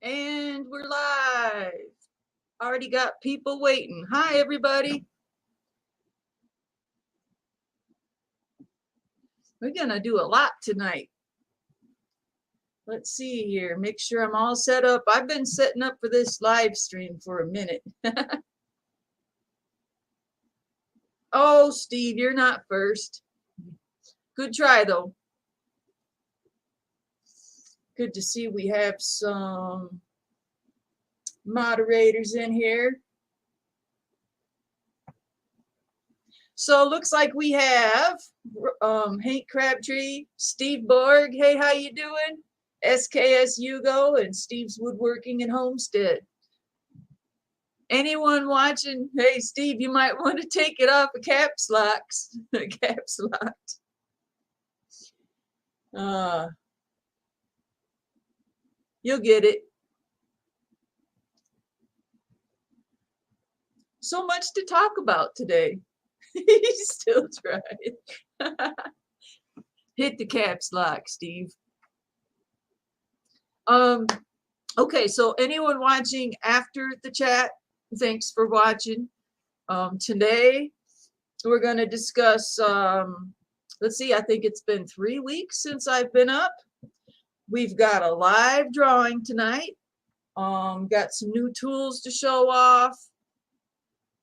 And we're live. Already got people waiting. Hi, everybody. We're going to do a lot tonight. Let's see here. Make sure I'm all set up. I've been setting up for this live stream for a minute. Oh, Steve, you're not first. Good try, though. Good to see we have some moderators in here. So it looks like we have Hank Crabtree, Steve Borg. Hey, how you doing? SKS Hugo and Steve's Woodworking and Homestead. Anyone watching? Hey, Steve, you might want to take it off of caps locks. Caps locked. You'll get it. So much to talk about today. He's still trying. Hit the caps lock, Steve. Okay, so anyone watching after the chat, thanks for watching. Today we're going to discuss, let's see, I think it's been 3 weeks since I've been up. We've got a live drawing tonight. Got some new tools to show off.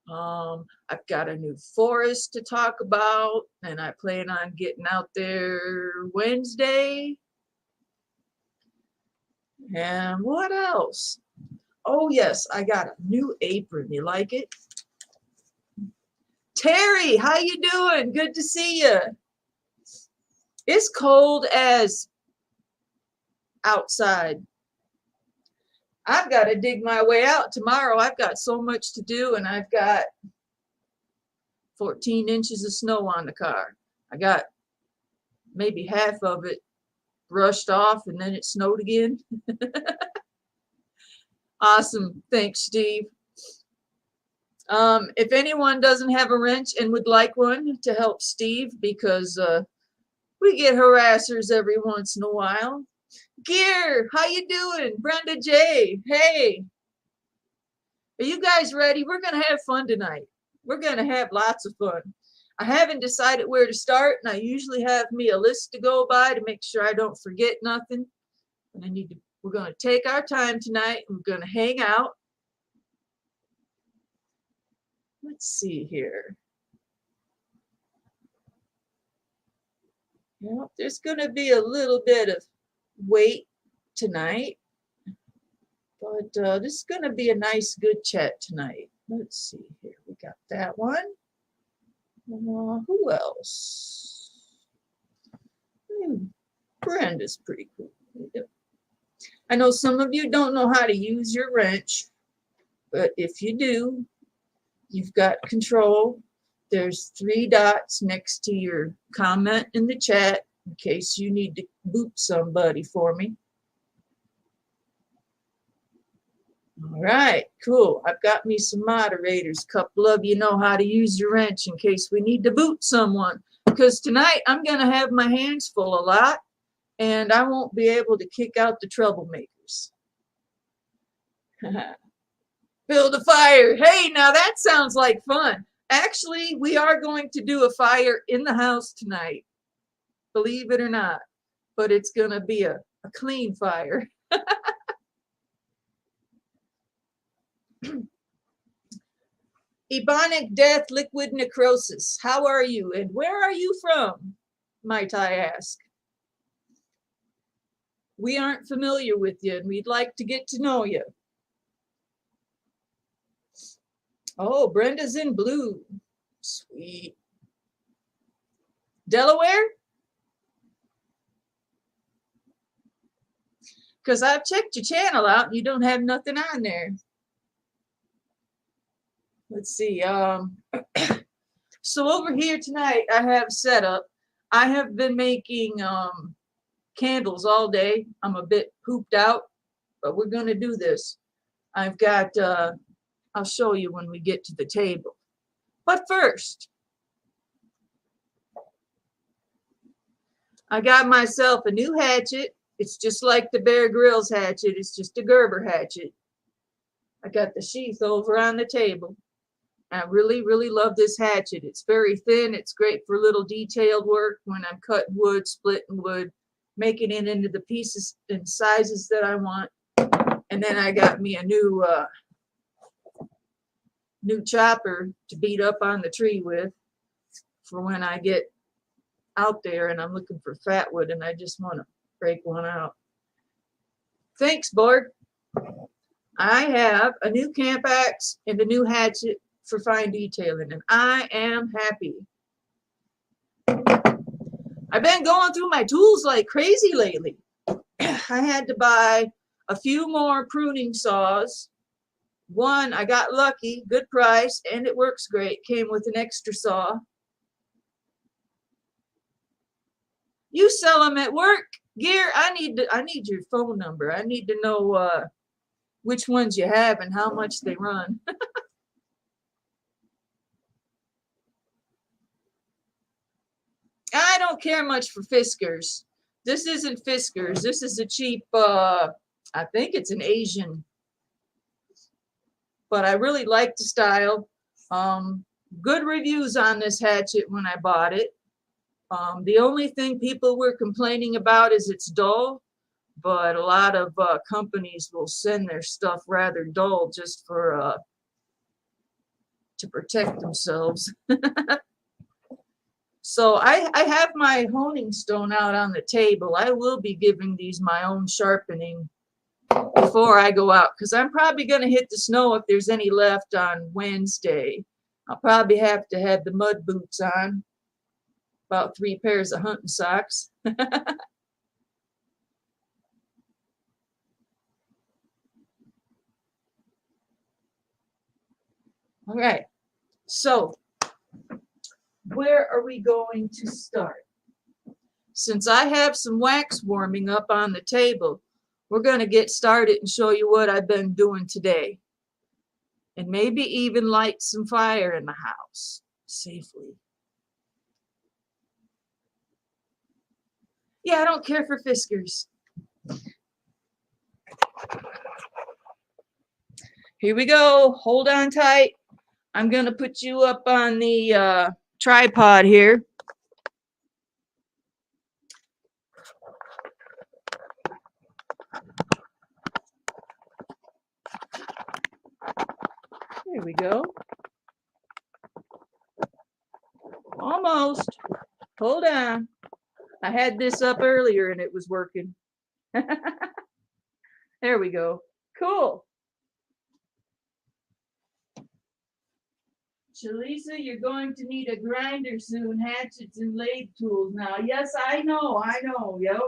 I've got a new forest to talk about, and I plan on getting out there Wednesday. And what else? Oh, yes, I got a new apron. You like it? Terry, how you doing? Good to see you. It's cold as outside. I've got to dig my way out tomorrow. I've got so much to do, and I've got 14 inches of snow on the car. I got maybe half of it brushed off, and then it snowed again. Awesome. Thanks, Steve. If anyone doesn't have a wrench and would like one to help Steve, because we get harassers every once in a while. Gear, how you doing? Brenda J, hey. Are you guys ready? We're going to have fun tonight. We're going to have lots of fun. I haven't decided where to start, and I usually have me a list to go by to make sure I don't forget nothing. And we're going to take our time tonight, and we're going to hang out. Let's see here. Well, there's going to be a little bit of wait tonight, but this is going to be a nice, good chat tonight. Let's see here. We got that one. Who else? Brenda's pretty cool. I know some of you don't know how to use your wrench, but if you do, you've got control. There's 3 dots next to your comment in the chat in case you need to boot somebody for me. All right, cool. I've got me some moderators. A couple of you know how to use your wrench in case we need to boot someone. Because tonight I'm going to have my hands full a lot, and I won't be able to kick out the troublemakers. Build a fire. Hey, now that sounds like fun. Actually, we are going to do a fire in the house tonight, believe it or not, but it's going to be a clean fire. Ebonic death, liquid necrosis. How are you, and where are you from, might I ask? We aren't familiar with you, and we'd like to get to know you. Oh, Brenda's in blue. Sweet. Delaware? Because I've checked your channel out and you don't have nothing on there. Let's see. So over here tonight, I have set up. I have been making candles all day. I'm a bit pooped out, but we're going to do this. I've got... I'll show you when we get to the table. But first, I got myself a new hatchet. It's just like the Bear Grylls hatchet. It's just a Gerber hatchet. I got the sheath over on the table. I really, really love this hatchet. It's very thin. It's great for little detailed work when I'm cutting wood, splitting wood, making it into the pieces and sizes that I want. And then I got me a new chopper to beat up on the tree with for when I get out there and I'm looking for fatwood and I just want to break one out. Thanks, Borg. I have a new camp axe and a new hatchet for fine detailing, and I am happy. I've been going through my tools like crazy lately. I had to buy a few more pruning saws. One, I got lucky, good price, and it works great. Came with an extra saw. You sell them at work, Gear? I need your phone number. I need to know which ones you have and how much they run. I don't care much for Fiskars. This isn't Fiskars. This is a cheap, I think it's an Asian. But I really like the style. Good reviews on this hatchet when I bought it. The only thing people were complaining about is it's dull. But a lot of companies will send their stuff rather dull just for to protect themselves. So I have my honing stone out on the table. I will be giving these my own sharpening before I go out, because I'm probably going to hit the snow if there's any left on Wednesday. I'll probably have to have the mud boots on, about 3 pairs of hunting socks. All right, so where are we going to start? Since I have some wax warming up on the table, we're going to get started and show you what I've been doing today. And maybe even light some fire in the house safely. Yeah, I don't care for Fiskars. Here we go. Hold on tight. I'm going to put you up on the tripod here. There we go. Almost. Hold on. I had this up earlier and it was working. There we go. Cool. Shlisa, you're going to need a grinder soon. Hatchets and lathe tools now. Yes, I know. Yep.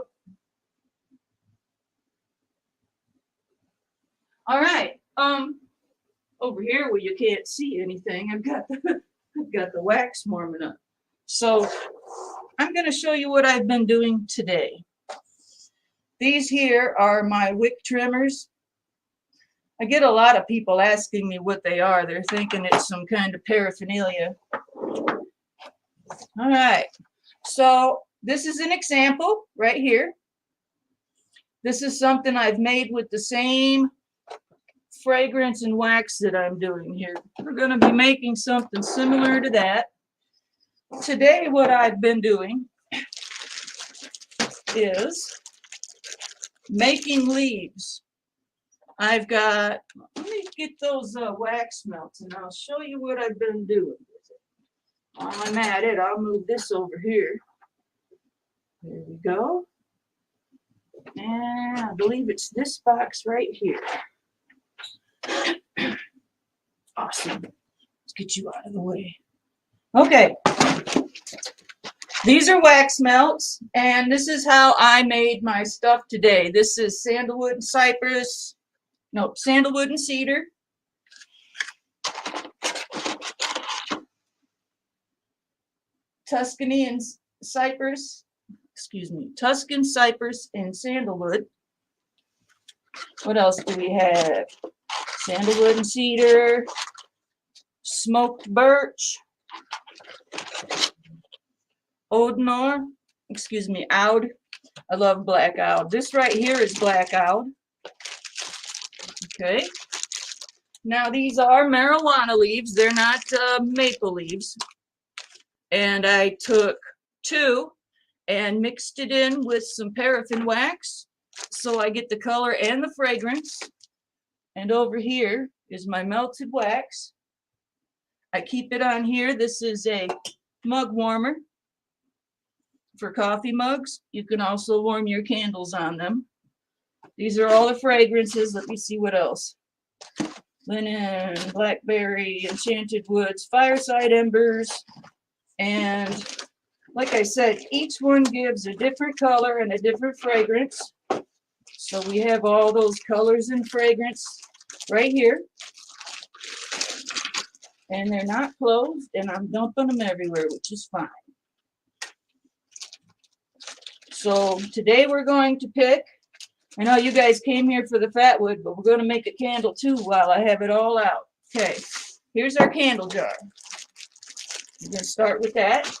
All right. Over here where you can't see anything, I've got the wax warming up. So I'm going to show you what I've been doing today. These here are my wick trimmers. I get a lot of people asking me what they are. They're thinking it's some kind of paraphernalia. All right. So this is an example right here. This is something I've made with the same fragrance and wax that I'm doing here. We're going to be making something similar to that. Today, what I've been doing is making leaves. I've got, let me get those wax melts and I'll show you what I've been doing with it. While I'm at it, I'll move this over here. There we go. And I believe it's this box right here. Awesome. Let's get you out of the way. Okay. These are wax melts, and this is how I made my stuff today. This is sandalwood and cypress. No, sandalwood and cedar. Tuscany and cypress. Excuse me. Tuscan, cypress, and sandalwood. What else do we have? Sandalwood and cedar. Smoked birch. Oud. I love black owl. This right here is black owl. Okay. Now these are marijuana leaves. They're not maple leaves. And I took 2 and mixed it in with some paraffin wax so I get the color and the fragrance. And over here is my melted wax. I keep it on here. This is a mug warmer for coffee mugs. You can also warm your candles on them. These are all the fragrances. Let me see what else. Linen, blackberry, enchanted woods, fireside embers, and like I said, each one gives a different color and a different fragrance. So we have all those colors and fragrance right here. And they're not closed, and I'm dumping them everywhere, which is fine. So today we're going to pick, I know you guys came here for the Fatwood, but we're going to make a candle too while I have it all out. Okay, here's our candle jar. We're going to start with that.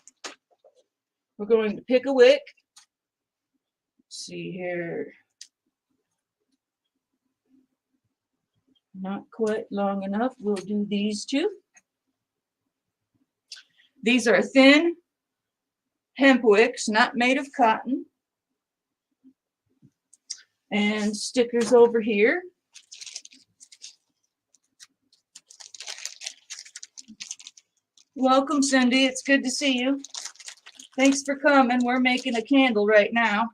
We're going to pick a wick. Let's see here. Not quite long enough. We'll do these 2. These are thin hemp wicks, not made of cotton. And stickers over here. Welcome, Cindy. It's good to see you. Thanks for coming. We're making a candle right now.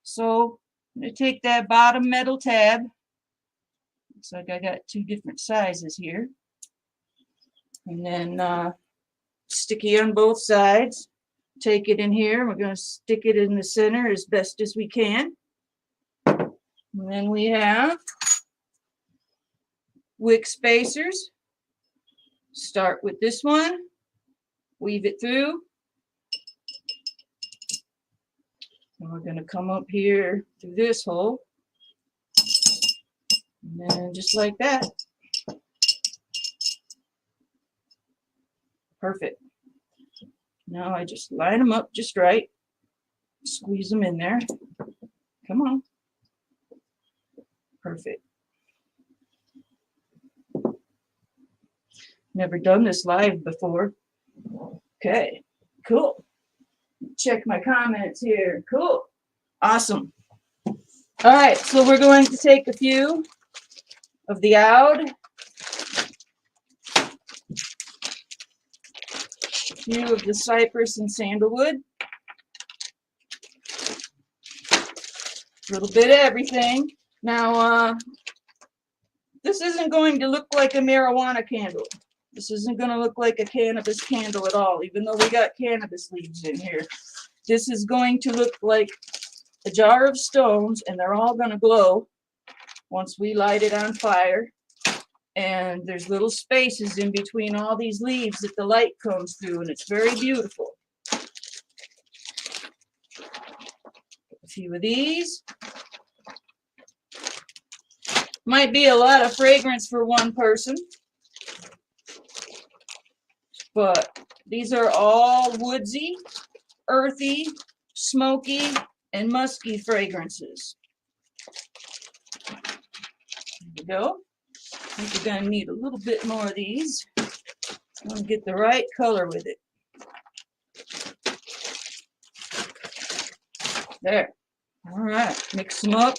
So I'm going to take that bottom metal tab. Looks like I got 2 different sizes here. And then sticky on both sides. Take it in here. We're going to stick it in the center as best as we can. And then we have wick spacers. Start with this one. Weave it through. And we're going to come up here through this hole. And then just like that. Perfect. Now I just line them up just right. Squeeze them in there. Come on. Perfect. Never done this live before. Okay, cool. Check my comments here. Cool. Awesome. All right, so we're going to take a few of the oud, a few of the cypress and sandalwood, a little bit of everything. Now, this isn't going to look like a marijuana candle. This isn't going to look like a cannabis candle at all, even though we got cannabis leaves in here. This is going to look like a jar of stones, and they're all going to glow once we light it on fire. And there's little spaces in between all these leaves that the light comes through, and it's very beautiful. A few of these. Might be a lot of fragrance for one person, but these are all woodsy, earthy, smoky, and musky fragrances. There we go. I think we're going to need a little bit more of these. I'm going to get the right color with it. There. All right. Mix them up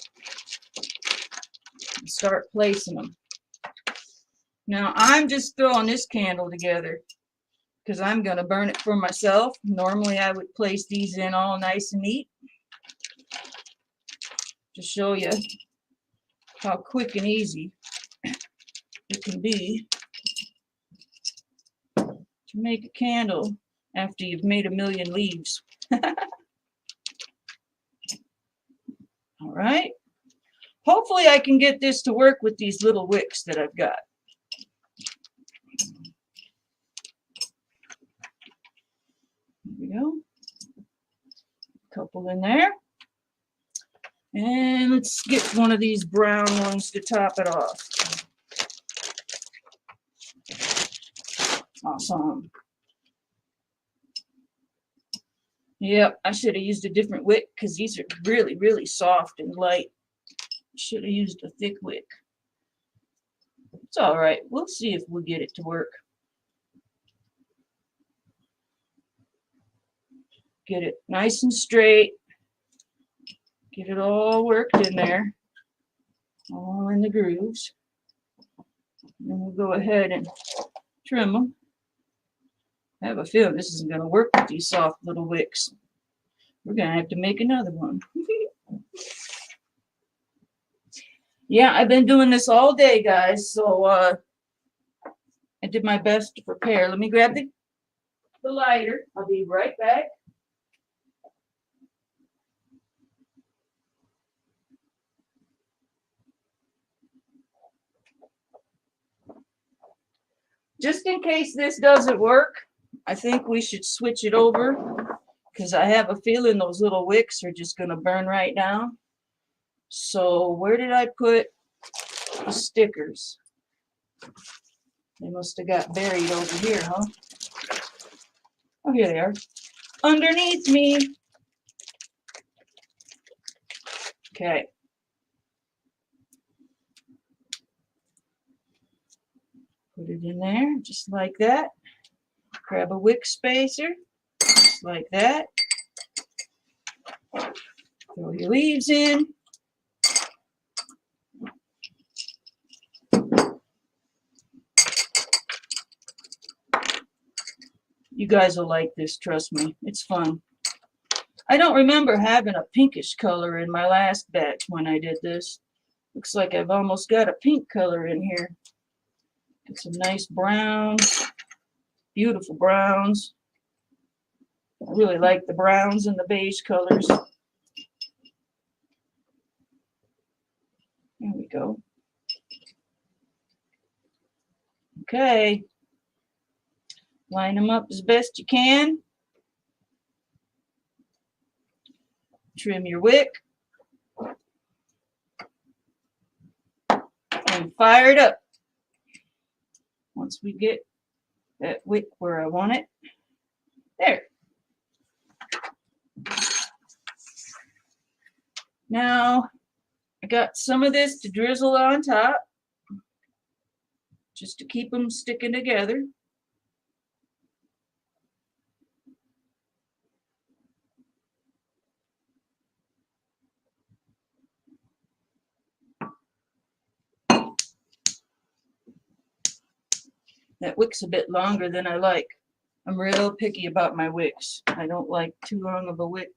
and start placing them. Now, I'm just throwing this candle together because I'm going to burn it for myself. Normally, I would place these in all nice and neat to show you how quick and easy it can be to make a candle after you've made a million leaves. All right. Hopefully I can get this to work with these little wicks that I've got. There we go. A couple in there. And let's get one of these brown ones to top it off. Awesome. Yep, I should have used a different wick because these are really, really soft and light. Should have used a thick wick. It's all right. We'll see if we'll get it to work. Get it nice and straight. Get it all worked in there. All in the grooves. And we'll go ahead and trim them. I have a feeling this isn't going to work with these soft little wicks. We're going to have to make another one. Yeah, I've been doing this all day, guys, so I did my best to prepare. Let me grab the lighter. I'll be right back. Just in case this doesn't work, I think we should switch it over because I have a feeling those little wicks are just going to burn right down. So where did I put the stickers? They must have got buried over here, huh? Oh, here they are. Underneath me. Okay. Put it in there, just like that. Grab a wick spacer, just like that. Throw your leaves in. You guys will like this, trust me. It's fun. I don't remember having a pinkish color in my last batch when I did this. Looks like I've almost got a pink color in here. Get some nice browns, beautiful browns. I really like the browns and the beige colors. There we go. Okay. Line them up as best you can. Trim your wick. And fire it up. Once we get that wick where I want it. There. Now, I got some of this to drizzle on top, just to keep them sticking together. That wick's a bit longer than I like. I'm real picky about my wicks. I don't like too long of a wick.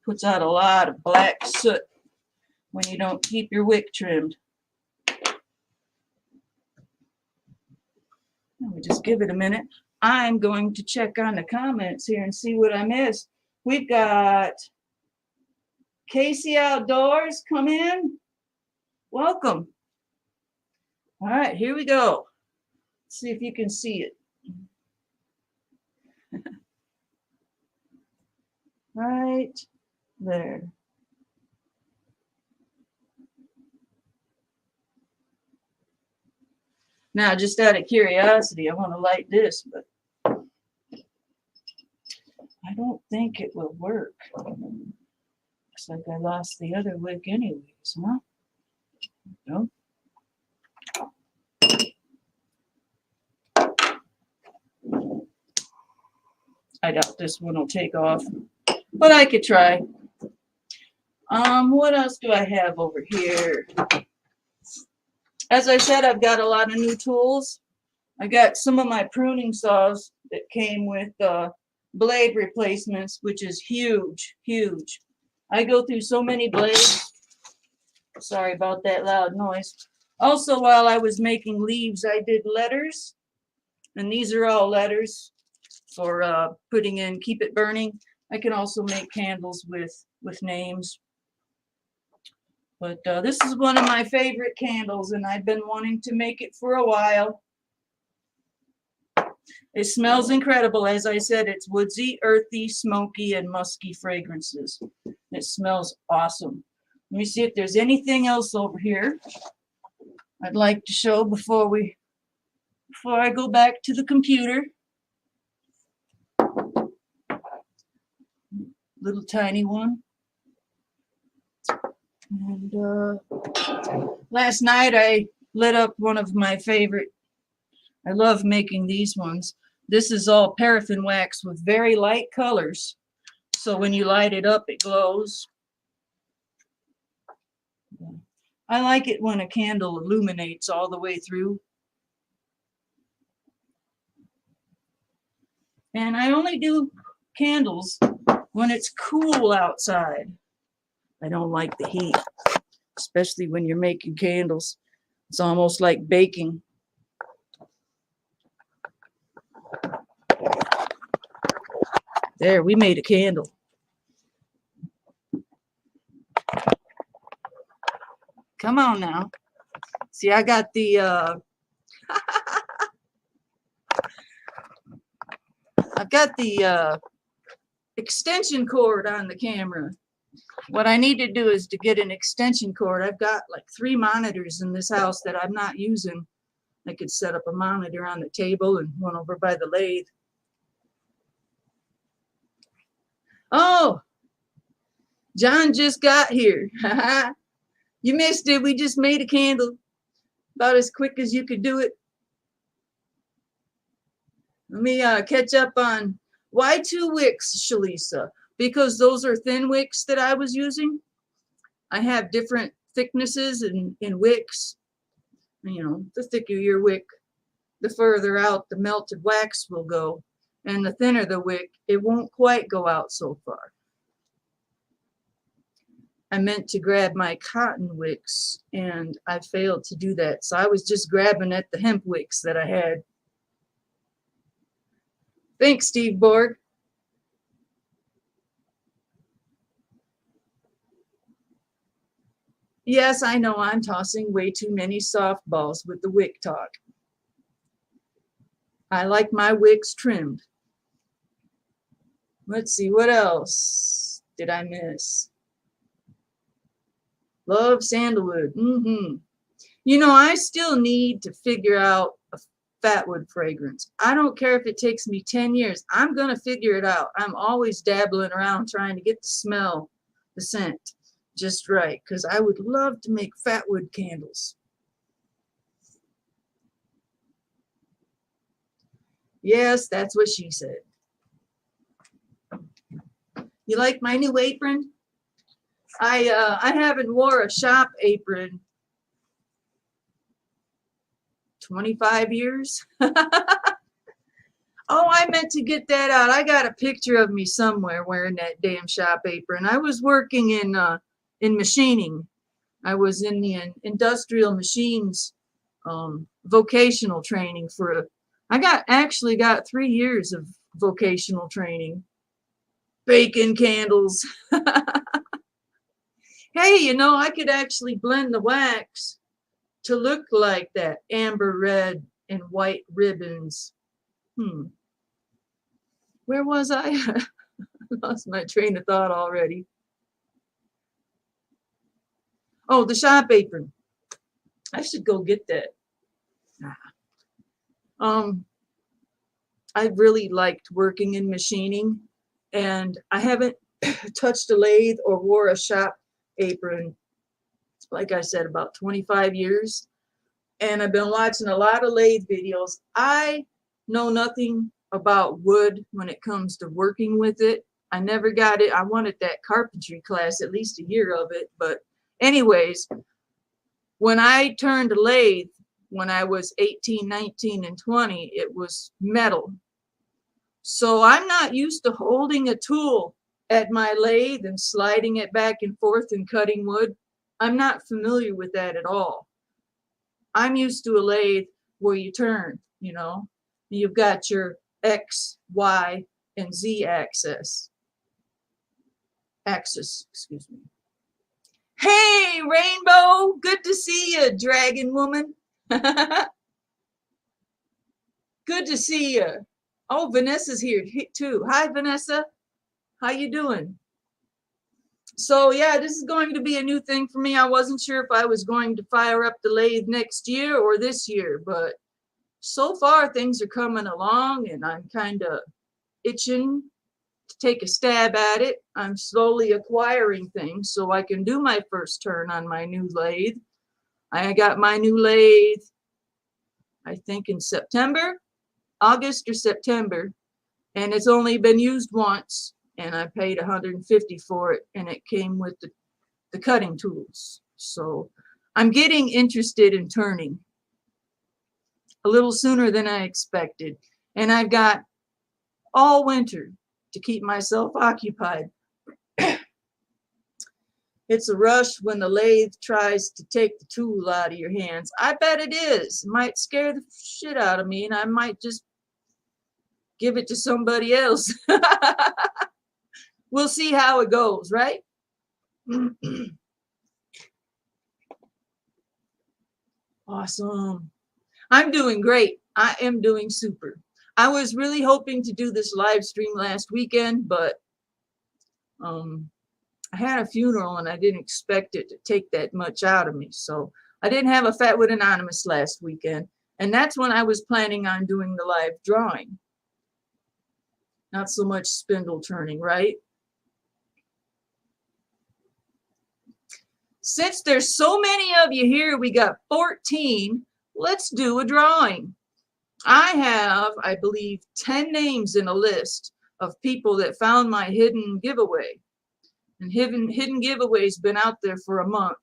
Puts out a lot of black soot when you don't keep your wick trimmed. We just give it a minute. I'm going to check on the comments here and see what I missed. We've got Casey Outdoors, come in. Welcome. All right, here we go. Let's see if you can see it. Right there. Now, just out of curiosity, I want to light this, but I don't think it will work. Looks like I lost the other wick anyways, huh? No. I doubt this one will take off, but I could try. What else do I have over here? As I said, I've got a lot of new tools. I got some of my pruning saws that came with blade replacements, which is huge, huge. I go through so many blades. Sorry about that loud noise. Also, while I was making leaves, I did letters, and these are all letters for putting in Keep It Burning. I can also make candles with names. But this is one of my favorite candles, and I've been wanting to make it for a while. It smells incredible. As I said, it's woodsy, earthy, smoky, and musky fragrances. It smells awesome. Let me see if there's anything else over here I'd like to show before I go back to the computer. little tiny one. And last night I lit up one of my favorite. I love making these ones. This is all paraffin wax with very light colors. So when you light it up, it glows. I like it when a candle illuminates all the way through. And I only do candles when it's cool outside. I don't like the heat, especially when you're making candles. It's almost like baking. There, we made a candle. Come on now. See, I got the I've got the extension cord on the camera. What I need to do is to get an extension cord. I've got like 3 monitors in this house that I'm not using. I could set up a monitor on the table and one over by the lathe. Oh, John just got here. You missed it. We just made a candle about as quick as you could do it. Let me catch up on why 2 wicks, Shlisa, because those are thin wicks that I was using. I have different thicknesses in wicks. You know, the thicker your wick, the further out the melted wax will go. And the thinner the wick, it won't quite go out so far. I meant to grab my cotton wicks and I failed to do that. So I was just grabbing at the hemp wicks that I had. Thanks, Steve Borg. Yes, I know I'm tossing way too many softballs with the wick talk. I like my wicks trimmed. Let's see, what else did I miss? Love sandalwood. You know, I still need to figure out a Fatwood fragrance. I don't care if it takes me 10 years. I'm going to figure it out. I'm always dabbling around trying to get the smell, the scent just right, because I would love to make Fatwood candles. Yes, that's what she said. You like my new apron? I haven't wore a shop apron 25 years. Oh, I meant to get that out. I got a picture of me somewhere wearing that damn shop apron. I was working in machining. I was in the industrial machines vocational training for actually got 3 years of vocational training. Baking candles. Hey, you know, I could actually blend the wax to look like that amber red and white ribbons. Where was I? I lost my train of thought already. Oh, the shop apron. I should go get that. I really liked working in machining, and I haven't touched a lathe or wore a shop apron, like I said, about 25 years. And I've been watching a lot of lathe videos. I know nothing about wood when it comes to working with it. I never got it. I wanted that carpentry class, at least a year of it. But anyways, when I turned a lathe, when I was 18, 19, and 20, it was metal. So I'm not used to holding a tool at my lathe and sliding it back and forth and cutting wood. I'm not familiar with that at all. I'm used to a lathe where you turn, you know. You've got your X, Y, and Z axis, excuse me. Hey, Rainbow, good to see you, Dragon Woman. Good to see you. Oh, Vanessa's here too. Hi, Vanessa. How you doing? So yeah, this is going to be a new thing for me. I wasn't sure if I was going to fire up the lathe next year or this year, but so far things are coming along and I'm kind of itching to take a stab at it. I'm slowly acquiring things so I can do my first turn on my new lathe. I got my new lathe, I think in September, August or September, and it's only been used once, and I paid $150 for it, and it came with the cutting tools. So I'm getting interested in turning a little sooner than I expected, and I've got all winter to keep myself occupied. It's a rush when the lathe tries to take the tool out of your hands. I bet it is. It might scare the shit out of me, and I might just give it to somebody else. We'll see how it goes, right? Awesome. I'm doing great. I am doing super. I was really hoping to do this live stream last weekend, but I had a funeral and I didn't expect it to take that much out of me. So I didn't have a Fatwood Anonymous last weekend. And that's when I was planning on doing the live drawing. Not so much spindle turning, right? Since there's so many of you here, we got 14. Let's do a drawing. I have, I believe, 10 names in a list of people that found my hidden giveaway. And hidden giveaway's been out there for a month.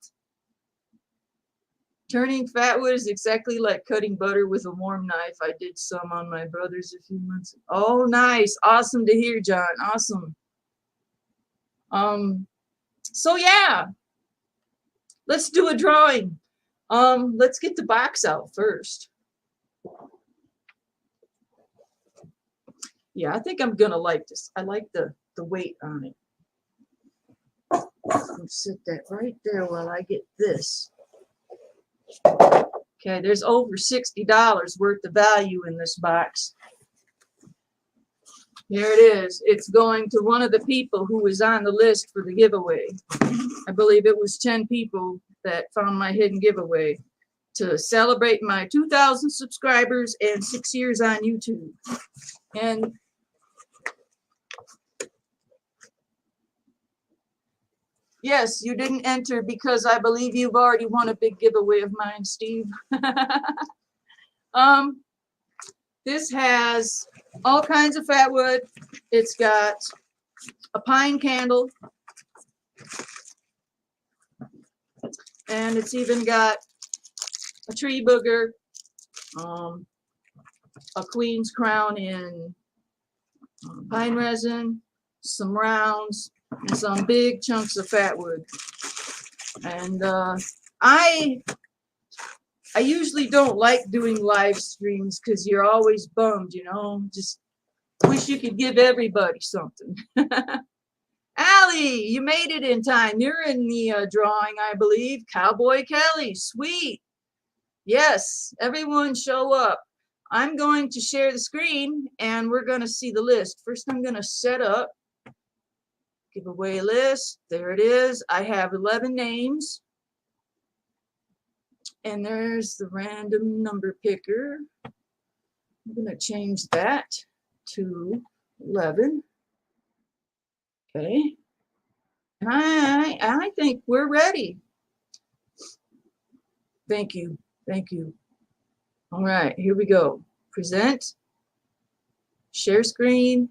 Turning fatwood is exactly like cutting butter with a warm knife. I did some on my brother's a few months ago. Oh, nice. Awesome to hear, John. Awesome. So yeah, let's do a drawing. Let's get the box out first. Yeah, I think I'm gonna like this. I like the weight on it. I'll sit that right there while I get this. Okay, there's over $60 worth of value in this box. Here it is. It's going to one of the people who was on the list for the giveaway. I believe it was 10 people that found my hidden giveaway to celebrate my 2,000 subscribers and 6 years on YouTube. And yes, you didn't enter because I believe you've already won a big giveaway of mine, Steve. This has all kinds of fatwood. It's got a pine candle. And it's even got a tree booger, a queen's crown in pine resin, some rounds, and some big chunks of fatwood. And I usually don't like doing live streams because you're always bummed, you know. Just wish you could give everybody something. Allie, you made it in time. You're in the drawing, I believe. Cowboy Kelly, sweet. Yes, everyone show up. I'm going to share the screen and we're going to see the list. First, I'm going to set up giveaway list. There it is. I have 11 names. And there's the random number picker. I'm going to change that to 11. Okay. I think we're ready. Thank you. Thank you. All right, here we go. Present. Share screen.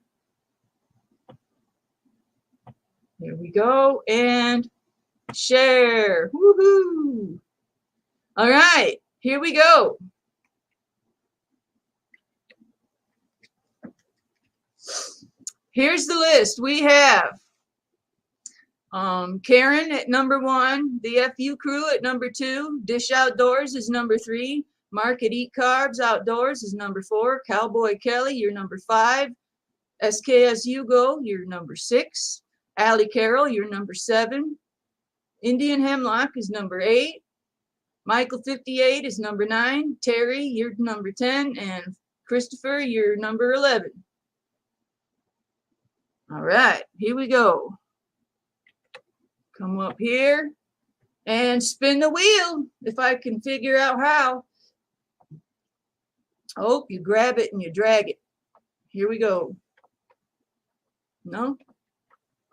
Here we go. And share. Woohoo. All right, here we go. Here's the list. We have Karen at number 1, the FU crew at number 2, Dish Outdoors is number 3, Mark at Eat Carbs Outdoors is number 4, Cowboy Kelly, you're number 5, SKS Hugo, you're number 6, Allie Carroll, you're number 7, Indian Hemlock is number 8, Michael 58 is number 9, Terry, you're number 10, and Christopher, you're number 11. All right, here we go. Come up here and spin the wheel if I can figure out how. Oh, you grab it and you drag it. Here we go. No?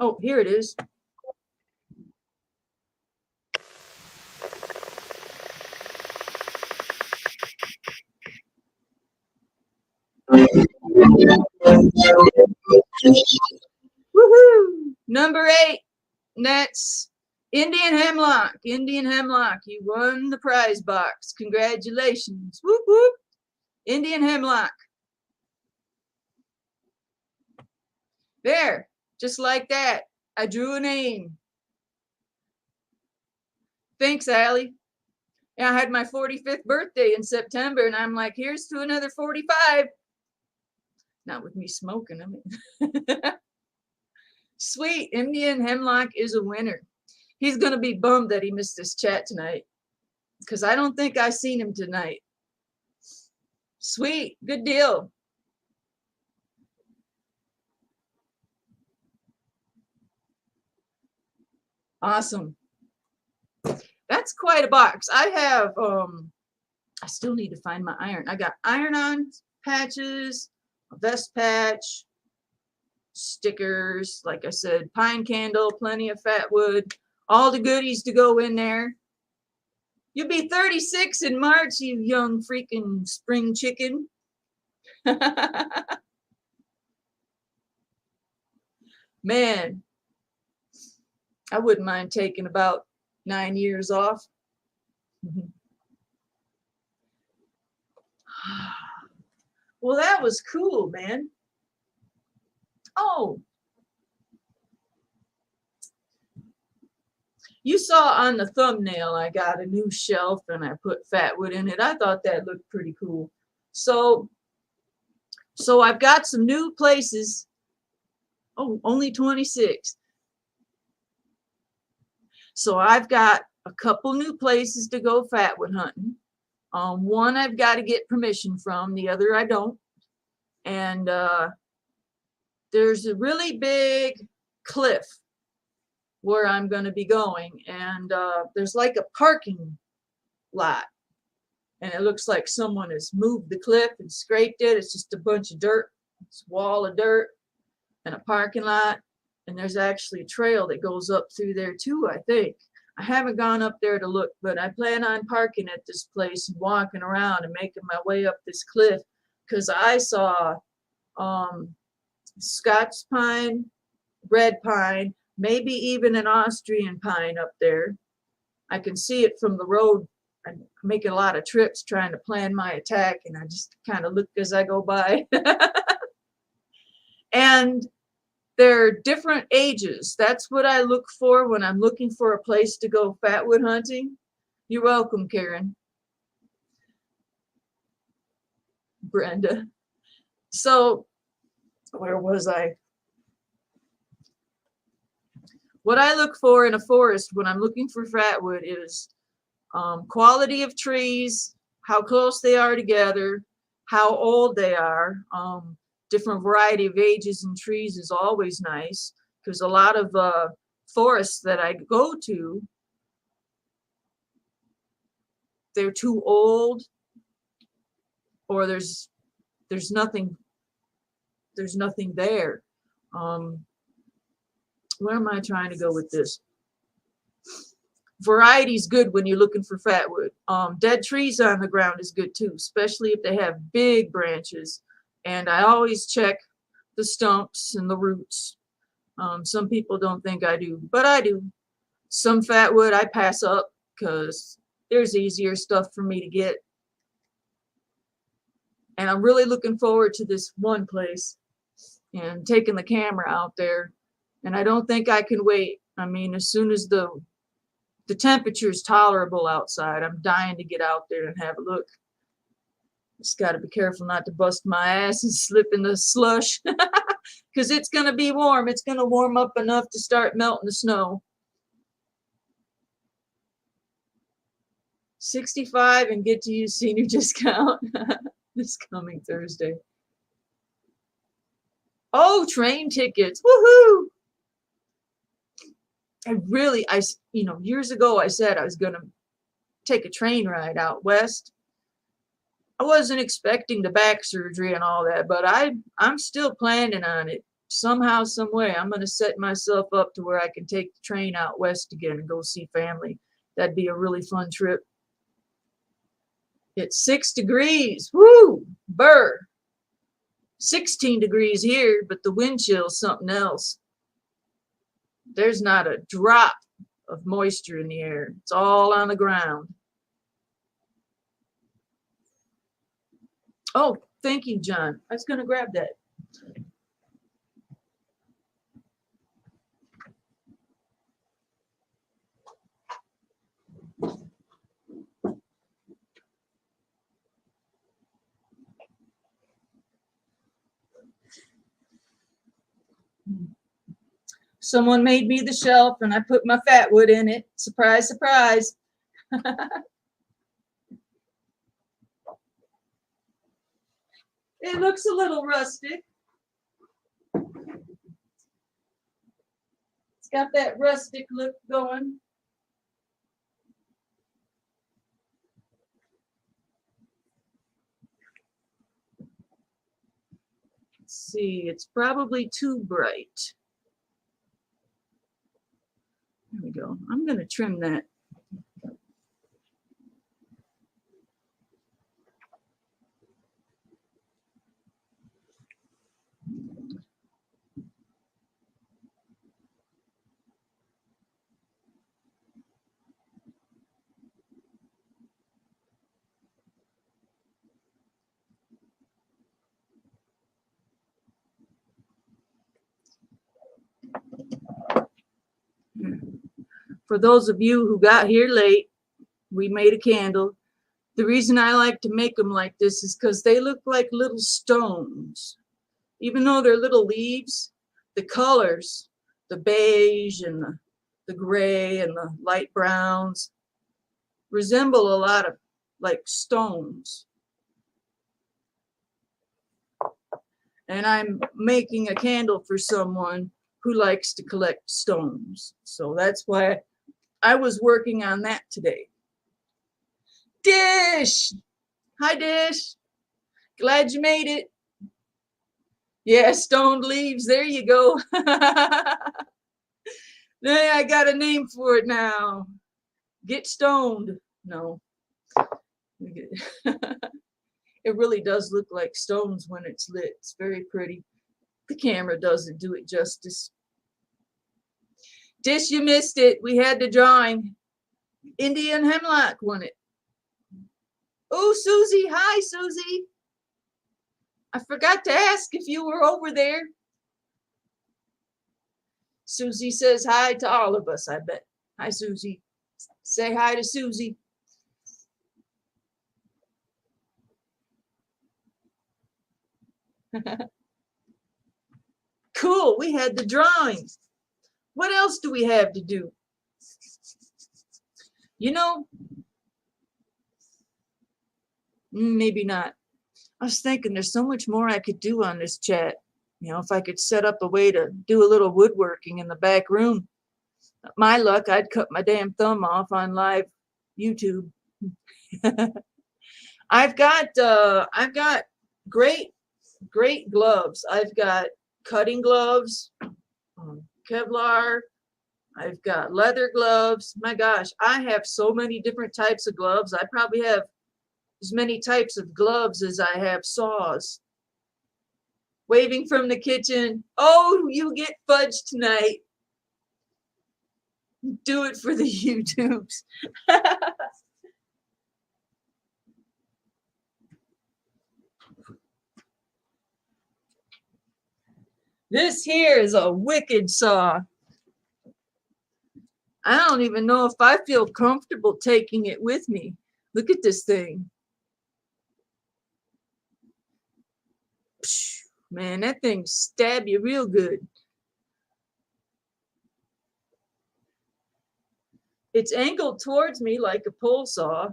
Oh, here it is. Woohoo! Number 8. That's Indian Hemlock. Indian Hemlock, you won the prize box. Congratulations. Whoop, whoop. Indian Hemlock. There, just like that. I drew a name. Thanks, Allie. Yeah, I had my 45th birthday in September, and I'm like, here's to another 45. Not with me smoking, I mean. Sweet, Indian Hemlock is a winner. He's going to be bummed that he missed this chat tonight, because I don't think I seen him tonight. Sweet, good deal. Awesome. That's quite a box. I have, I still need to find my iron. I got iron-on patches, a vest patch, stickers, like I said, pine candle, plenty of Fatwood, all the goodies to go in there. You'll be 36 in March, you young freaking spring chicken. Man, I wouldn't mind taking about 9 years off. Well, that was cool, man. Oh, you saw on the thumbnail, I got a new shelf and I put Fatwood in it. I thought that looked pretty cool. So I've got some new places. Oh, only 26. So I've got a couple new places to go Fatwood hunting. One I've got to get permission from, the other I don't. And there's a really big cliff where I'm going to be going, and there's like a parking lot, and it looks like someone has moved the cliff and scraped it. It's just a bunch of dirt. It's a wall of dirt and a parking lot, and there's actually a trail that goes up through there too, I think. I haven't gone up there to look, but I plan on parking at this place and walking around and making my way up this cliff, because I saw Scotch pine, red pine, maybe even an Austrian pine up there. I can see it from the road. I'm making a lot of trips trying to plan my attack, and I just kind of look as I go by. And they're different ages. That's what I look for when I'm looking for a place to go Fatwood hunting. You're welcome, Karen. Brenda. So, where was I? What I look for in a forest when I'm looking for Fatwood is quality of trees, how close they are together, how old they are. Different variety of ages in trees is always nice, because a lot of forests that I go to, they're too old, or there's nothing there. Where am I trying to go with this? Variety is good when you're looking for Fatwood. Dead trees on the ground is good too, especially if they have big branches. And I always check the stumps and the roots. Some people don't think I do, but I do. Some Fatwood I pass up because there's easier stuff for me to get. And I'm really looking forward to this one place and taking the camera out there. And I don't think I can wait. I mean, as soon as the temperature is tolerable outside, I'm dying to get out there and have a look. Just got to be careful not to bust my ass and slip in the slush, because it's going to be warm. It's going to warm up enough to start melting the snow. 65 and get to use senior discount this coming Thursday. Oh, train tickets. Woohoo! Years ago I said I was going to take a train ride out west. I wasn't expecting the back surgery and all that, but I'm still planning on it somehow, some way, I'm going to set myself up to where I can take the train out west again and go see family. That'd be a really fun trip. It's 6 degrees. Woo! Burr. 16 degrees here, but the wind chill's something else. There's not a drop of moisture in the air. It's all on the ground. Oh, thank you, John. I was going to grab that. Someone made me the shelf and I put my Fatwood in it. Surprise, surprise. It looks a little rustic. It's got that rustic look going. Let's see, it's probably too bright. There we go. I'm going to trim that. For those of you who got here late, we made a candle. The reason I like to make them like this is because they look like little stones. Even though they're little leaves, the colors, the beige and the gray and the light browns, resemble a lot of like stones. And I'm making a candle for someone who likes to collect stones. So that's why I was working on that today. Dish! Hi, Dish. Glad you made it. Yeah, stoned leaves. There you go. Hey, I got a name for it now. Get stoned. No. It really does look like stones when it's lit. It's very pretty. The camera doesn't do it justice. Dish, you missed it. We had the drawing. Indian Hemlock won it. Oh, Susie. Hi, Susie. I forgot to ask if you were over there. Susie says hi to all of us, I bet. Hi, Susie. Say hi to Susie. Cool. We had the drawings. What else do we have to do? You know, maybe not. I was thinking there's so much more I could do on this chat. You know, if I could set up a way to do a little woodworking in the back room. My luck, I'd cut my damn thumb off on live YouTube. I've got great gloves. I've got cutting gloves, Kevlar. I've got leather gloves. My gosh, I have so many different types of gloves. I probably have as many types of gloves as I have saws. Waving from the kitchen. Oh, you get fudge tonight. Do it for the YouTubes. This here is a wicked saw. I don't even know if I feel comfortable taking it with me. Look at this thing. Man, that thing stab you real good. It's angled towards me like a pole saw,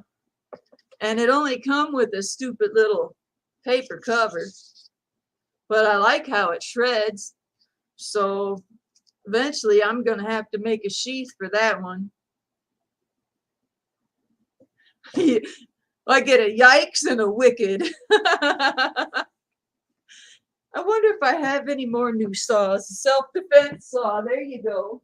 and it only come with a stupid little paper cover. But I like how it shreds, so eventually I'm going to have to make a sheath for that one. I get a yikes and a wicked. I wonder if I have any more new saws. Self-defense saw. There you go.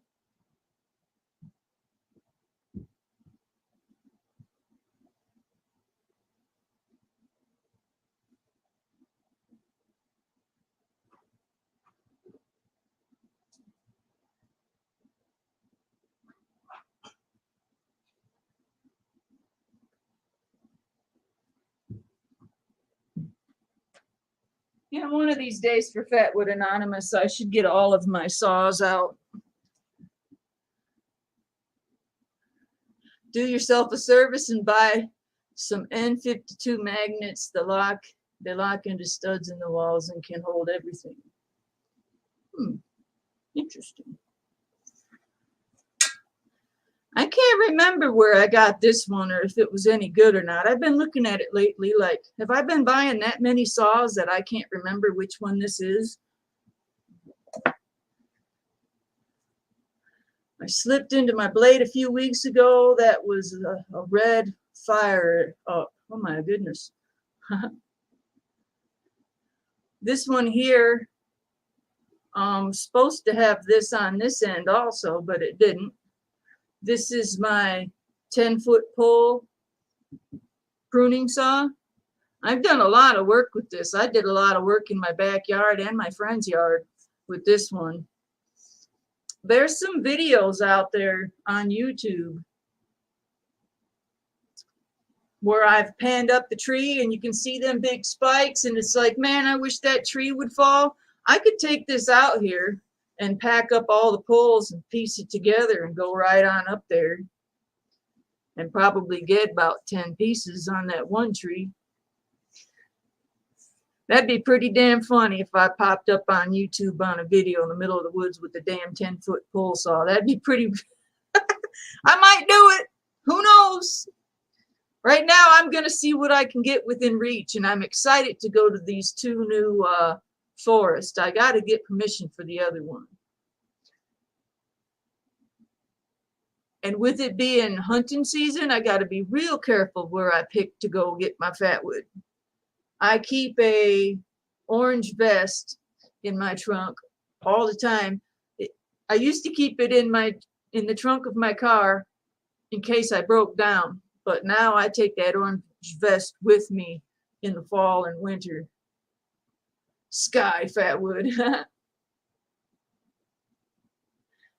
Yeah, one of these days for Fatwood Anonymous, I should get all of my saws out. Do yourself a service and buy some N52 magnets. They lock into studs in the walls and can hold everything. Interesting. I can't remember where I got this one or if it was any good or not. I've been looking at it lately. Like, have I been buying that many saws that I can't remember which one this is? I slipped into my blade a few weeks ago. That was a red fire. Oh my goodness. This one here, supposed to have this on this end also, but it didn't. This is my 10-foot pole pruning saw. I've done a lot of work with this. I did a lot of work in my backyard and my friend's yard with this one. There's some videos out there on YouTube where I've panned up the tree and you can see them big spikes and it's like, man, I wish that tree would fall. I could take this out here and pack up all the poles and piece it together and go right on up there and probably get about 10 pieces on that one tree. That'd be pretty damn funny if I popped up on YouTube on a video in the middle of the woods with a damn 10-foot pole saw. That'd be pretty. I might do it. Who knows? Right now, I'm going to see what I can get within reach, and I'm excited to go to these two new forests. I got to get permission for the other one. And with it being hunting season, I got to be real careful where I pick to go get my fatwood. I keep a orange vest in my trunk all the time. I used to keep it in the trunk of my car in case I broke down, but now I take that orange vest with me in the fall and winter. Sky fatwood.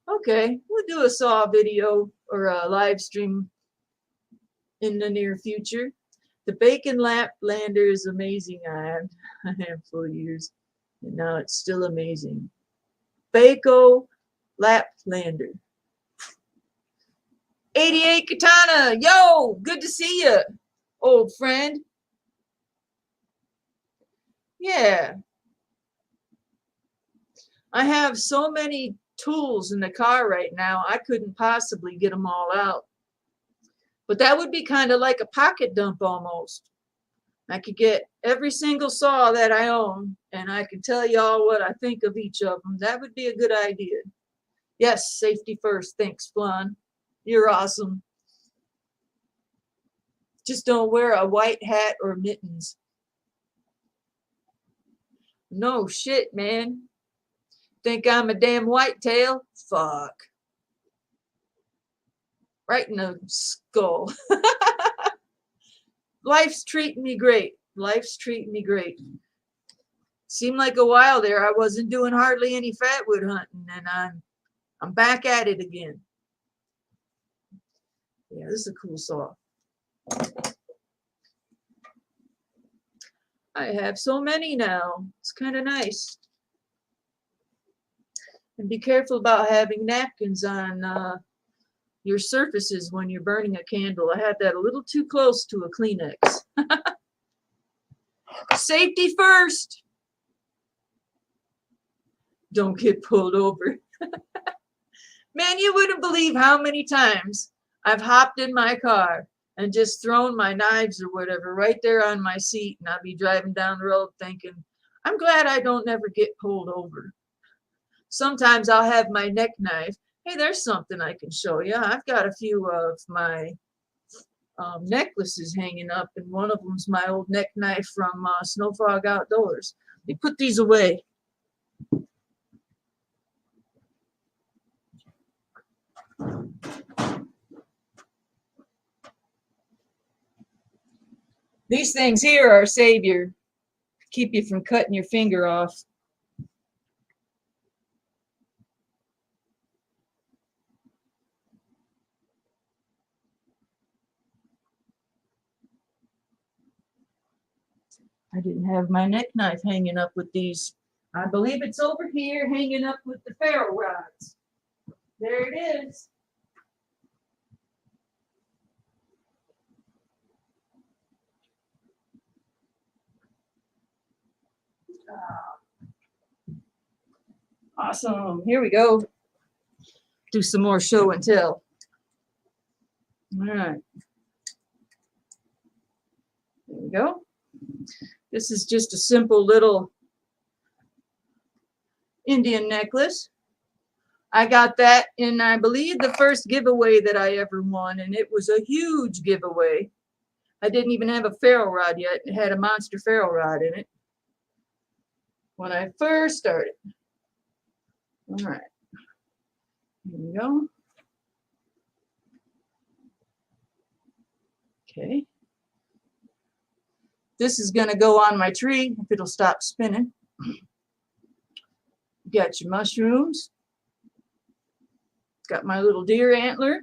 Okay, we'll do a saw video or a live stream in the near future. The bacon Laplander is amazing. I had a handful of years, and now it's still amazing. Baco Laplander. 88 Katana, yo, good to see you, old friend. Yeah. I have so many tools in the car right now, I couldn't possibly get them all out. But that would be kind of like a pocket dump almost. I could get every single saw that I own, and I can tell y'all what I think of each of them. That would be a good idea. Yes, safety first. Thanks, Flan. You're awesome. Just don't wear a white hat or mittens. No shit, man. Think I'm a damn whitetail? Fuck. Right in the skull. Life's treating me great. Life's treating me great. Seemed like a while there I wasn't doing hardly any fatwood hunting, and I'm back at it again. Yeah, this is a cool saw. I have so many now. It's kind of nice. And be careful about having napkins on your surfaces when you're burning a candle. I had that a little too close to a Kleenex. Safety first. Don't get pulled over. Man, you wouldn't believe how many times I've hopped in my car and just thrown my knives or whatever right there on my seat, and I'll be driving down the road thinking, I'm glad I don't never get pulled over. Sometimes I'll have my neck knife. Hey, there's something I can show you. I've got a few of my necklaces hanging up, and one of them's my old neck knife from Snowfog Outdoors. me put these away. These things here are a savior. Keep you from cutting your finger off. I didn't have my neck knife hanging up with these. I believe it's over here hanging up with the ferro rods. There it is. Awesome. Here we go. Do some more show and tell. All right. There we go. This is just a simple little Indian necklace. I got that in, I believe, the first giveaway that I ever won, and it was a huge giveaway. I didn't even have a ferro rod yet. It had a monster ferro rod in it when I first started. All right. Here we go. Okay. This is going to go on my tree if it'll stop spinning. Got your mushrooms. Got my little deer antler.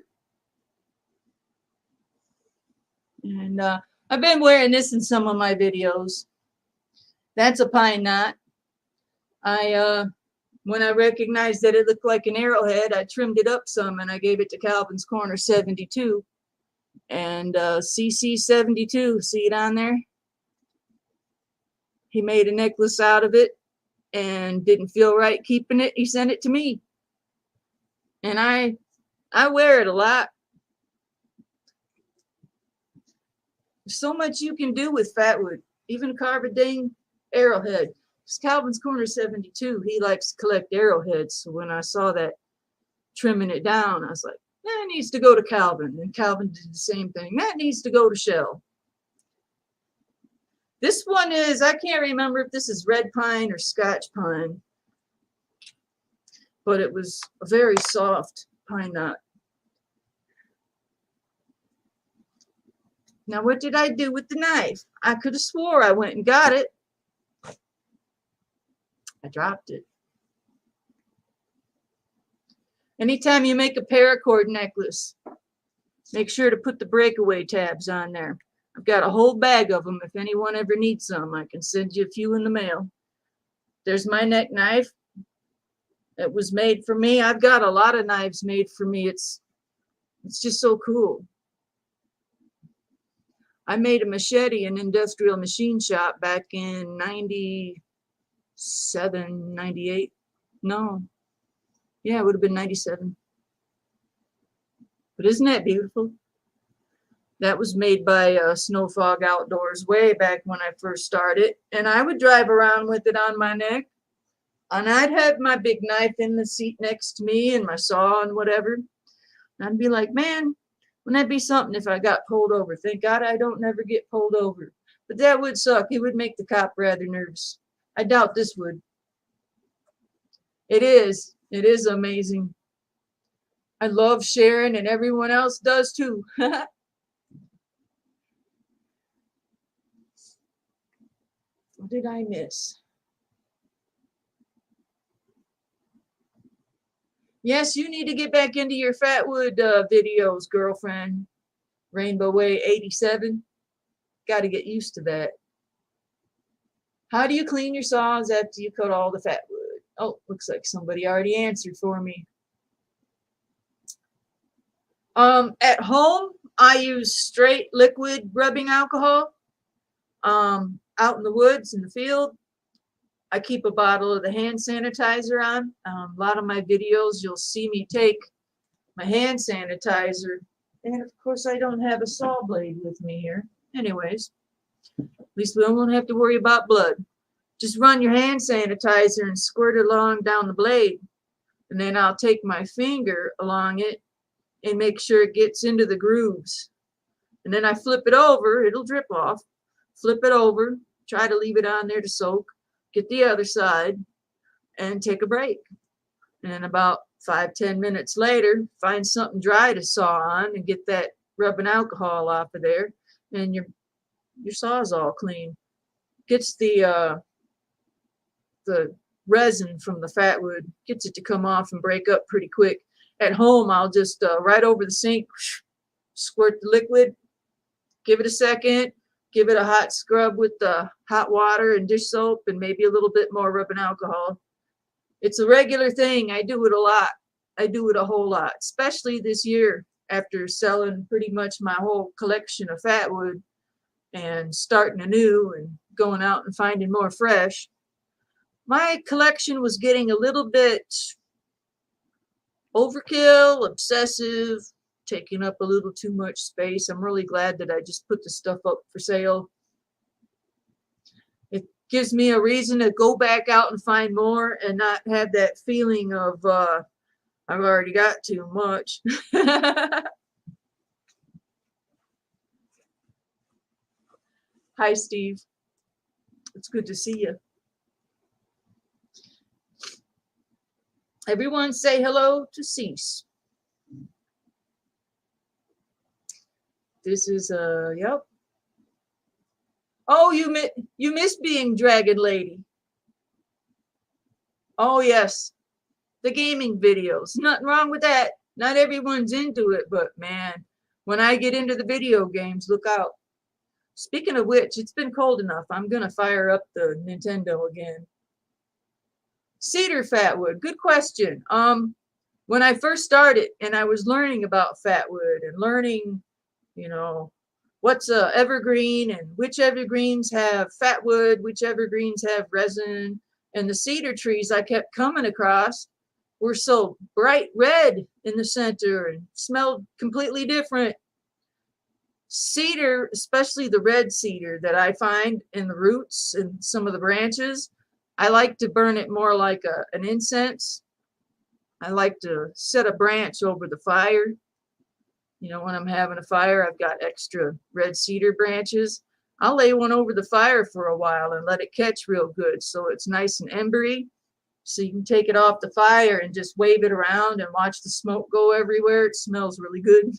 And I've been wearing this in some of my videos. That's a pine knot. When I recognized that it looked like an arrowhead, I trimmed it up some and I gave it to Calvin's Corner 72. And CC 72, see it on there? He made a necklace out of it and didn't feel right keeping it. He sent it to me. And I wear it a lot. There's so much you can do with Fatwood. Even carve a dang arrowhead. It's Calvin's Corner 72. He likes to collect arrowheads. So when I saw that trimming it down, I was like, that needs to go to Calvin. And Calvin did the same thing. That needs to go to Shell. This one is, I can't remember if this is red pine or Scotch pine, but it was a very soft pine knot. Now, what did I do with the knife? I could have swore I went and got it. I dropped it. Anytime you make a paracord necklace, make sure to put the breakaway tabs on there. I've got a whole bag of them. If anyone ever needs some, I can send you a few in the mail. There's my neck knife. It was made for me. I've got a lot of knives made for me. It's just so cool. I made a machete in Industrial Machine Shop back in 97, 98. No. Yeah, it would have been 97. But isn't that beautiful? That was made by Snow Fog Outdoors way back when I first started. And I would drive around with it on my neck. And I'd have my big knife in the seat next to me and my saw and whatever. And I'd be like, man, wouldn't that be something if I got pulled over? Thank God I don't never get pulled over. But that would suck. It would make the cop rather nervous. I doubt this would. It is. It is amazing. I love sharing, and everyone else does too. What did I miss? Yes, you need to get back into your Fatwood videos, girlfriend. Rainbow Way 87. Got to get used to that. How do you clean your saws after you cut all the Fatwood? Oh, looks like somebody already answered for me. At home, I use straight liquid rubbing alcohol. Out in the woods, in the field, I keep a bottle of the hand sanitizer on. A lot of my videos, you'll see me take my hand sanitizer. And of course, I don't have a saw blade with me here. Anyways, at least we won't have to worry about blood. Just run your hand sanitizer and squirt it along down the blade. And then I'll take my finger along it and make sure it gets into the grooves. And then I flip it over, it'll drip off. Flip it over, try to leave it on there to soak. get the other side, and take a break. And then about 5-10 minutes later, find something dry to saw on and get that rubbing alcohol off of there, and your saw's all clean. Gets the resin from the fatwood, gets it to come off and break up pretty quick. At home, I'll just right over the sink, squirt the liquid, give it a second, give it a hot scrub with the hot water and dish soap and maybe a little bit more rubbing alcohol. It's a regular thing. I do it a lot. I do it a whole lot, especially this year after selling pretty much my whole collection of fatwood and starting anew and going out and finding more fresh. My collection was getting a little bit overkill, obsessive, taking up a little too much space. I'm really glad that I just put the stuff up for sale. It gives me a reason to go back out and find more and not have that feeling of I've already got too much. Hi, Steve. It's good to see you. Everyone say hello to Cease. This is yep. Oh, you miss being Dragon Lady. Oh yes, the gaming videos. Nothing wrong with that. Not everyone's into it, but man, when I get into the video games, look out. Speaking of which, it's been cold enough. I'm gonna fire up the Nintendo again. Cedar fatwood, good question. When I first started and I was learning about fatwood and learning, you know, what's a evergreen and which evergreens have fatwood, which evergreens have resin, and the cedar trees I kept coming across were so bright red in the center and smelled completely different. Cedar, especially the red cedar that I find in the roots and some of the branches, I like to burn it more like an incense. I like to set a branch over the fire. You know, when I'm having a fire, I've got extra red cedar branches. I'll lay one over the fire for a while and let it catch real good so it's nice and embery. So you can take it off the fire and just wave it around and watch the smoke go everywhere. It smells really good.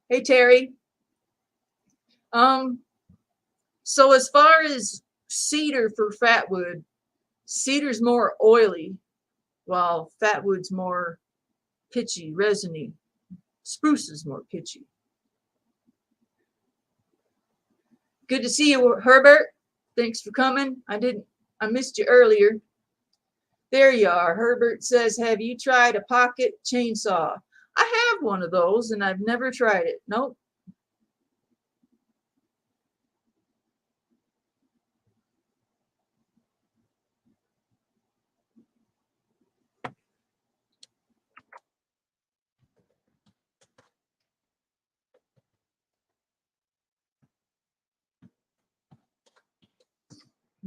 Hey, Terry. So as far as cedar for fatwood, cedar's more oily, while fatwood's more pitchy, resiny. Spruce is more pitchy. Good to see you, Herbert. Thanks for coming. I missed you earlier. There you are. Herbert says, have you tried a pocket chainsaw? I have one of those and I've never tried it. Nope.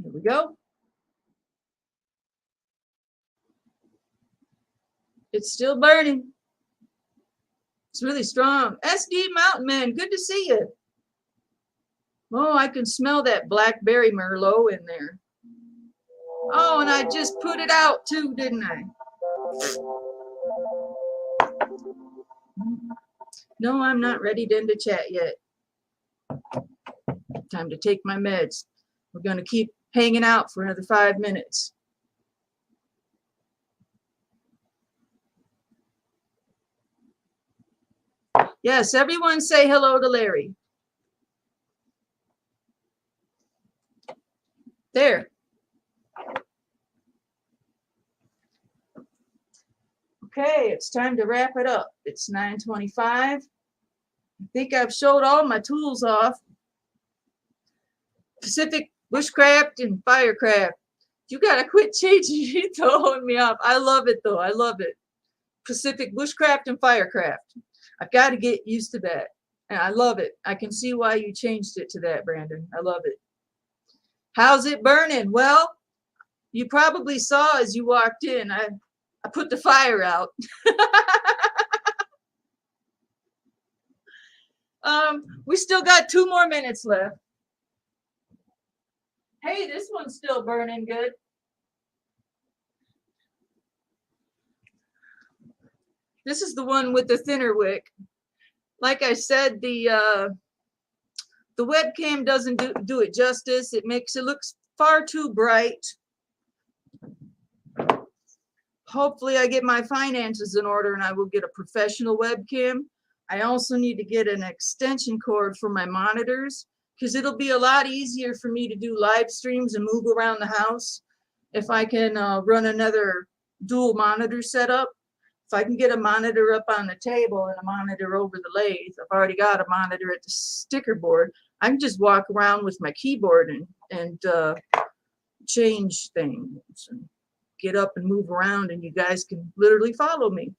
Here we go. It's still burning. It's really strong. SD Mountain Man, good to see you. Oh, I can smell that blackberry Merlot in there. Oh, and I just put it out too, didn't I? No, I'm not ready to end the chat yet. Time to take my meds. We're going to keep hanging out for another 5 minutes. Yes, everyone say hello to Larry. There. Okay, it's time to wrap it up. It's 9:25. I think I've showed all my tools off. Pacific Bushcraft and Firecraft. You gotta quit changing it, throwing me off. I love it though. I love it. Pacific Bushcraft and Firecraft. I've got to get used to that. And I love it. I can see why you changed it to that, Brandon. I love it. How's it burning? Well, you probably saw as you walked in, I put the fire out. We still got 2 more minutes left. Hey, this one's still burning good. This is the one with the thinner wick. Like I said, the webcam doesn't do it justice. It makes it look far too bright. Hopefully I get my finances in order and I will get a professional webcam. I also need to get an extension cord for my monitors because it'll be a lot easier for me to do live streams and move around the house if I can run another dual monitor setup. If I can get a monitor up on the table and a monitor over the lathe, I've already got a monitor at the sticker board. I can just walk around with my keyboard and change things and get up and move around, and you guys can literally follow me.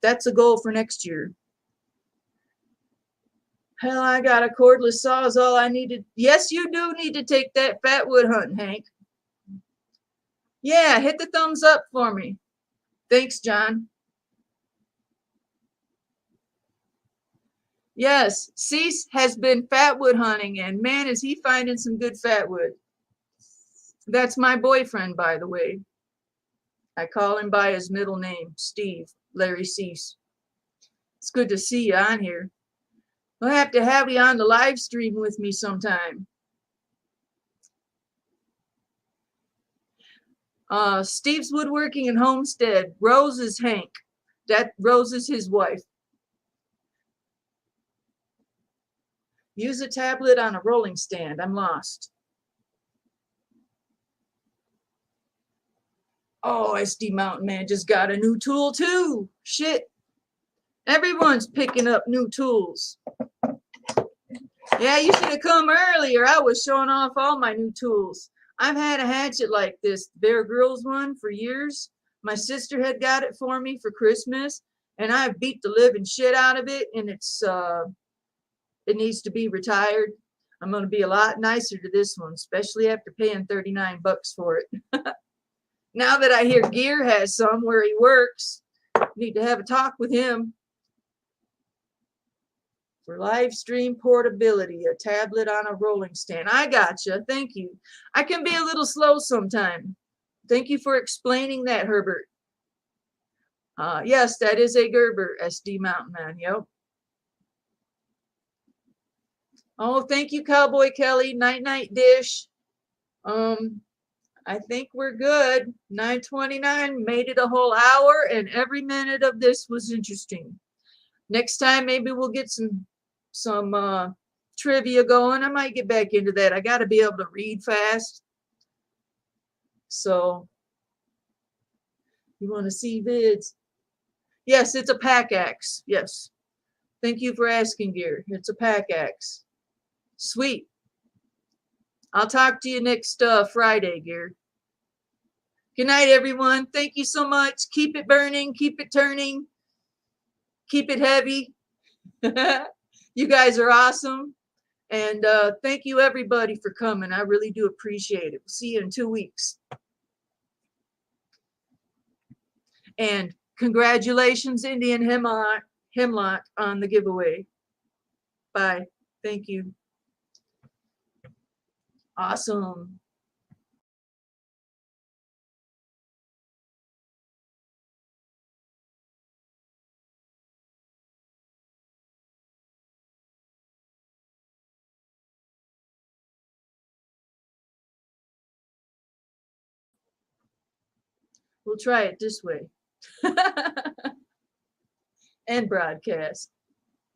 That's a goal for next year. Hell, I got a cordless saw is all I needed. Yes, you do need to take that Fatwood hunting, Hank. Yeah, hit the thumbs up for me. Thanks, John. Yes, Cease has been fatwood hunting, and man, is he finding some good fatwood. That's my boyfriend, by the way. I call him by his middle name, Steve, Larry Cease. It's good to see you on here. I'll have to have you on the live stream with me sometime. Steve's Woodworking and Homestead. Rose is Hank. That Rose is his wife. Use a tablet on a rolling stand. I'm lost. Oh, SD Mountain Man just got a new tool too. Shit. Everyone's picking up new tools. Yeah, you should have come earlier. I was showing off all my new tools. I've had a hatchet like this, Bear Grylls one, for years. My sister had got it for me for Christmas, and I've beat the living shit out of it, and it needs to be retired. I'm going to be a lot nicer to this one, especially after paying $39 for it. Now that I hear Gear has some where he works, need to have a talk with him. For live stream portability, a tablet on a rolling stand. I gotcha. Thank you. I can be a little slow sometime. Thank you for explaining that, Herbert. Yes, that is a Gerber, SD Mountain Man. Yep. Oh, thank you, Cowboy Kelly. Night night dish. I think we're good. 9:29, made it a whole hour, and every minute of this was interesting. Next time, maybe we'll get some trivia going. I might get back into that. I got to be able to read fast. So, you want to see vids? Yes, it's a pack axe. Yes. Thank you for asking, Gear. It's a pack axe. Sweet. I'll talk to you next Friday, Gear. Good night, everyone. Thank you so much. Keep it burning. Keep it turning. Keep it heavy. You guys are awesome. And thank you, everybody, for coming. I really do appreciate it. We'll see you in 2 weeks. And congratulations, Indian Hemlock, on the giveaway. Bye. Thank you. Awesome. We'll try it this way. And broadcast.